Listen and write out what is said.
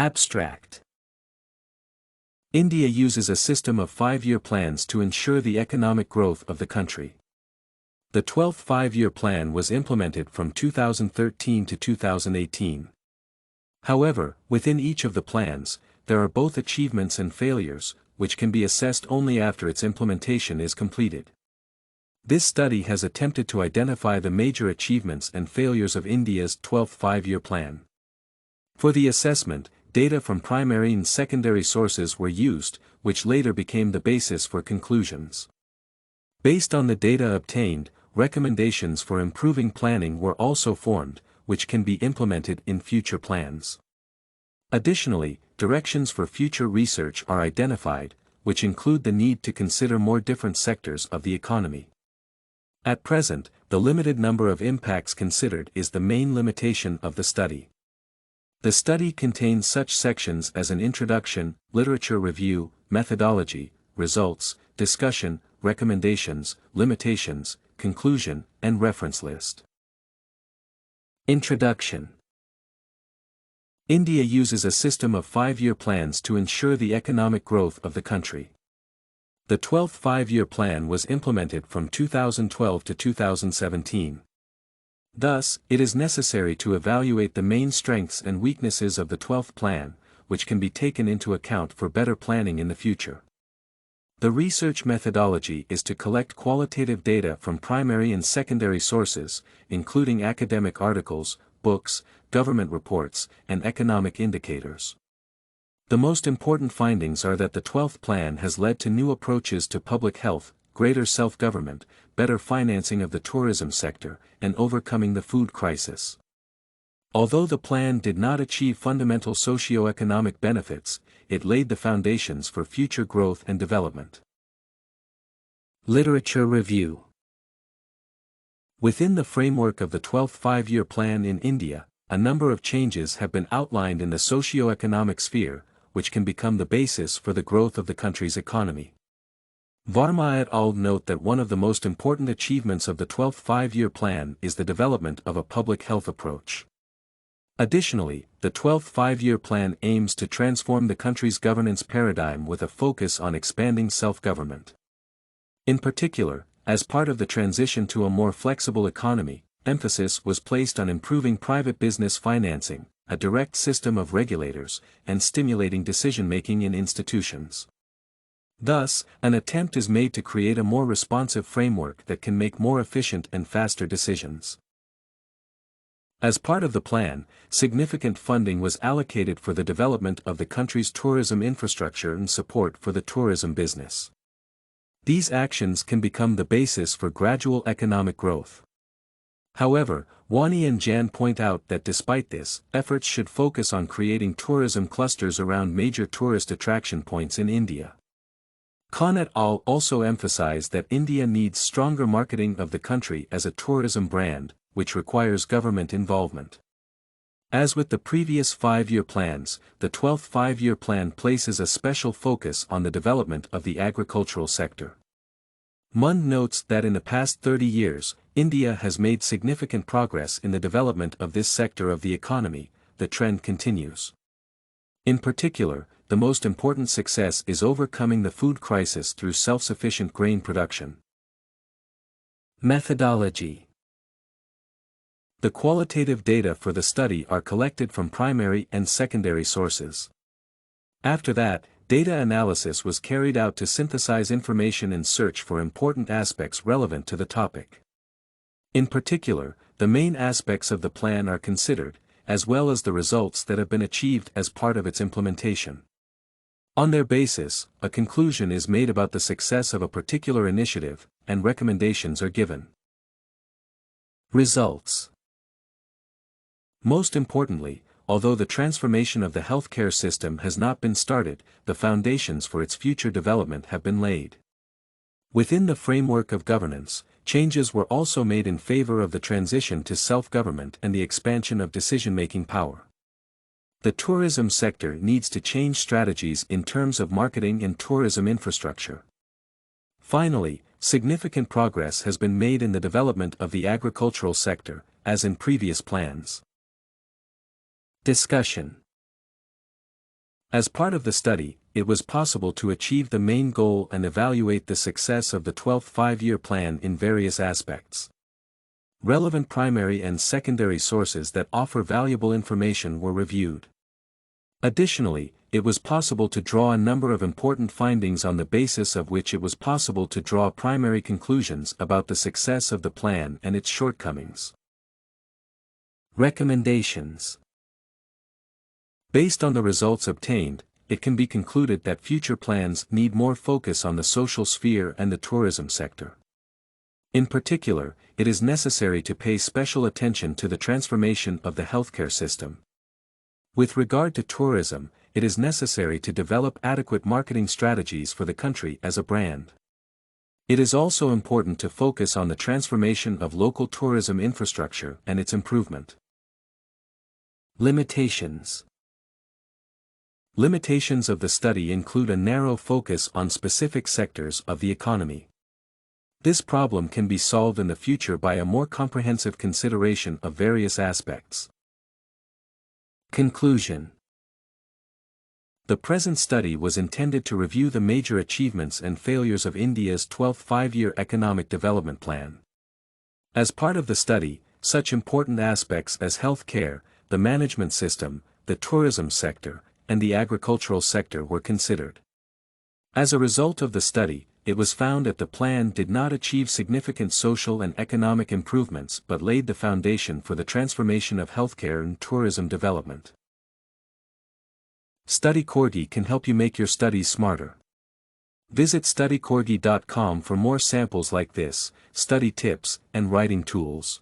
Abstract. India uses a system of 5-year plans to ensure the economic growth of the country. The 12th five-year plan was implemented from 2013 to 2018. However, within each of the plans, there are both achievements and failures, which can be assessed only after its implementation is completed. This study has attempted to identify the major achievements and failures of India's 12th five-year plan. For the assessment, data from primary and secondary sources were used, which later became the basis for conclusions. Based on the data obtained, recommendations for improving planning were also formed, which can be implemented in future plans. Additionally, directions for future research are identified, which include the need to consider more different sectors of the economy. At present, the limited number of impacts considered is the main limitation of the study. The study contains such sections as an introduction, literature review, methodology, results, discussion, recommendations, limitations, conclusion, and reference list. Introduction. India uses a system of 5-year plans to ensure the economic growth of the country. The 12th five-year plan was implemented from 2012 to 2017. Thus, it is necessary to evaluate the main strengths and weaknesses of the 12th plan, which can be taken into account for better planning in the future. The research methodology is to collect qualitative data from primary and secondary sources, including academic articles, books, government reports, and economic indicators. The most important findings are that the 12th plan has led to new approaches to public health, greater self-government, better financing of the tourism sector, and overcoming the food crisis. Although the plan did not achieve fundamental socio-economic benefits, it laid the foundations for future growth and development. Literature review. Within the framework of the 12th five-year plan in India, a number of changes have been outlined in the socio-economic sphere, which can become the basis for the growth of the country's economy. Varma et al. Note that one of the most important achievements of the 12th five-year plan is the development of a public health approach. Additionally, the 12th five-year plan aims to transform the country's governance paradigm with a focus on expanding self-government. In particular, as part of the transition to a more flexible economy, emphasis was placed on improving private business financing, a direct system of regulators, and stimulating decision-making in institutions. Thus, an attempt is made to create a more responsive framework that can make more efficient and faster decisions. As part of the plan, significant funding was allocated for the development of the country's tourism infrastructure and support for the tourism business. These actions can become the basis for gradual economic growth. However, Wani and Jan point out that despite this, efforts should focus on creating tourism clusters around major tourist attraction points in India. Khan et al. Also emphasize that India needs stronger marketing of the country as a tourism brand, which requires government involvement. As with the previous five-year plans, the 12th five-year plan places a special focus on the development of the agricultural sector. Mundhe notes that in the past 30 years, India has made significant progress in the development of this sector of the economy. The trend continues. In particular, the most important success is overcoming the food crisis through self-sufficient grain production. Methodology. The qualitative data for the study are collected from primary and secondary sources. After that, data analysis was carried out to synthesize information and search for important aspects relevant to the topic. In particular, the main aspects of the plan are considered, as well as the results that have been achieved as part of its implementation. On their basis, a conclusion is made about the success of a particular initiative, and recommendations are given. Results. Most importantly, although the transformation of the healthcare system has not been started, the foundations for its future development have been laid. Within the framework of governance, changes were also made in favor of the transition to self-government and the expansion of decision-making power. The tourism sector needs to change strategies in terms of marketing and tourism infrastructure. Finally, significant progress has been made in the development of the agricultural sector, as in previous plans. Discussion. As part of the study, it was possible to achieve the main goal and evaluate the success of the 12th five-year plan in various aspects. Relevant primary and secondary sources that offer valuable information were reviewed. Additionally, it was possible to draw a number of important findings on the basis of which it was possible to draw primary conclusions about the success of the plan and its shortcomings. Recommendations. Based on the results obtained, it can be concluded that future plans need more focus on the social sphere and the tourism sector. In particular, it is necessary to pay special attention to the transformation of the healthcare system. With regard to tourism, it is necessary to develop adequate marketing strategies for the country as a brand. It is also important to focus on the transformation of local tourism infrastructure and its improvement. Limitations. Limitations of the study include a narrow focus on specific sectors of the economy. This problem can be solved in the future by a more comprehensive consideration of various aspects. Conclusion. The present study was intended to review the major achievements and failures of India's 12th five-year economic development plan. As part of the study, such important aspects as health care, the management system, the tourism sector, and the agricultural sector were considered. As a result of the study, it was found that the plan did not achieve significant social and economic improvements but laid the foundation for the transformation of healthcare and tourism development. StudyCorgi can help you make your studies smarter. Visit studycorgi.com for more samples like this, study tips, and writing tools.